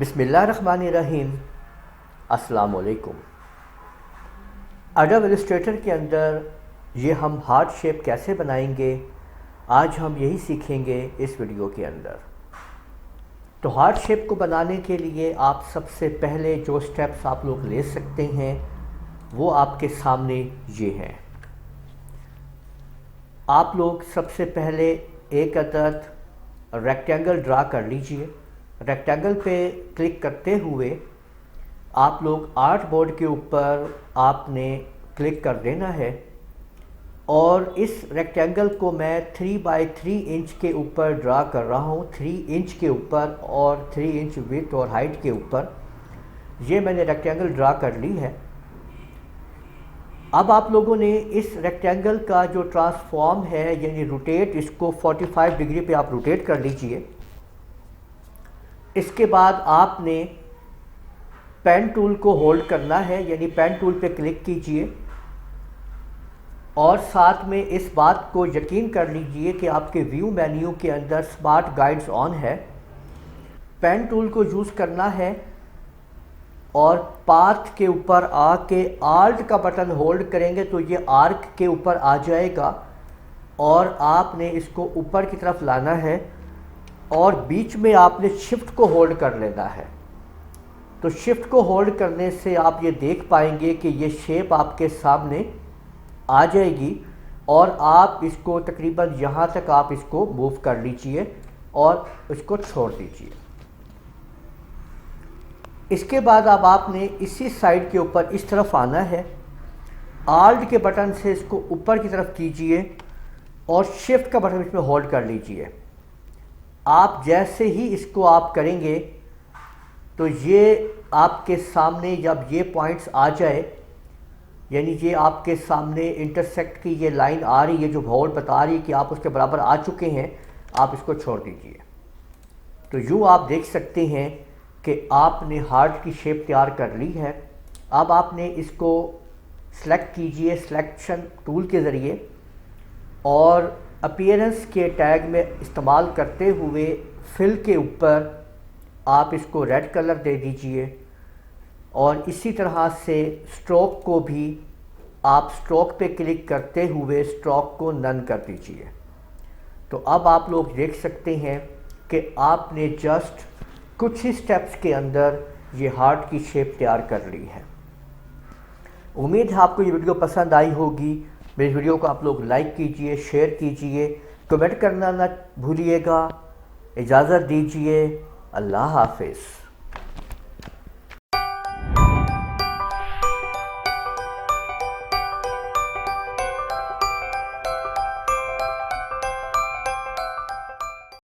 बिस्मिल्लाहिर्रहमानिर्रहीम। अस्सलाम वालेकुम। एडोब इलस्ट्रेटर के अंदर ये हम हार्ट शेप कैसे बनाएंगे, आज हम यही सीखेंगे इस वीडियो के अंदर। तो हार्ट शेप को बनाने के लिए आप सबसे पहले जो स्टेप्स आप लोग ले सकते हैं वो आपके सामने ये हैं। आप लोग सबसे पहले एक अदद रेक्टेंगल ड्रा कर लीजिए। रेक्टेंगल पे क्लिक करते हुए आप लोग आर्ट बोर्ड के ऊपर आपने क्लिक कर देना है और इस रेक्टेंगल को मैं 3 बाई 3 इंच के ऊपर ड्रा कर रहा हूँ। 3 इंच के ऊपर और 3 इंच विड्थ और हाइट के ऊपर ये मैंने रेक्टेंगल ड्रा कर ली है। अब आप लोगों ने इस रेक्टेंगल का जो ट्रांसफॉर्म है यानी रोटेट, इसको 45 डिग्री पे आप रोटेट कर लीजिए। इसके बाद आपने पेन टूल को होल्ड करना है, यानी पेन टूल पे क्लिक कीजिए और साथ में इस बात को यकीन कर लीजिए कि आपके व्यू मेन्यू के अंदर स्मार्ट गाइड्स ऑन है। पेन टूल को यूज़ करना है और पाथ के ऊपर आके आल्ट का बटन होल्ड करेंगे तो ये आर्क के ऊपर आ जाएगा और आपने इसको ऊपर की तरफ लाना है और बीच में आपने शिफ्ट को होल्ड कर लेना है। तो शिफ्ट को होल्ड करने से आप ये देख पाएंगे कि ये शेप आपके सामने आ जाएगी और आप इसको तकरीबन यहाँ तक आप इसको मूव कर लीजिए और इसको छोड़ दीजिए। इसके बाद अब आपने इसी साइड के ऊपर इस तरफ आना है। आल्ट के बटन से इसको ऊपर की तरफ कीजिए और शिफ्ट का बटन इसमें होल्ड कर लीजिए। आप जैसे ही इसको आप करेंगे तो ये आपके सामने जब ये पॉइंट्स आ जाए, यानी ये आपके सामने इंटरसेक्ट की ये लाइन आ रही है जो बोर्ड बता रही है कि आप उसके बराबर आ चुके हैं, आप इसको छोड़ दीजिए। तो यूँ आप देख सकते हैं कि आपने हार्ट की शेप तैयार कर ली है। अब आपने इसको सेलेक्ट कीजिए सिलेक्शन टूल के ज़रिए और अपीयरेंस के टैग में इस्तेमाल करते हुए फिल के ऊपर आप इसको रेड कलर दे दीजिए और इसी तरह से स्ट्रोक को भी आप स्ट्रोक पे क्लिक करते हुए स्ट्रोक को नन कर दीजिए। तो अब आप लोग देख सकते हैं कि आपने जस्ट कुछ ही स्टेप्स के अंदर ये हार्ट की शेप तैयार कर ली है। उम्मीद है आपको ये वीडियो पसंद आई होगी। मेरी वीडियो को आप लोग लाइक कीजिए, शेयर कीजिए, कमेंट करना ना भूलिएगा। इजाज़त दीजिए। अल्लाह हाफिज़।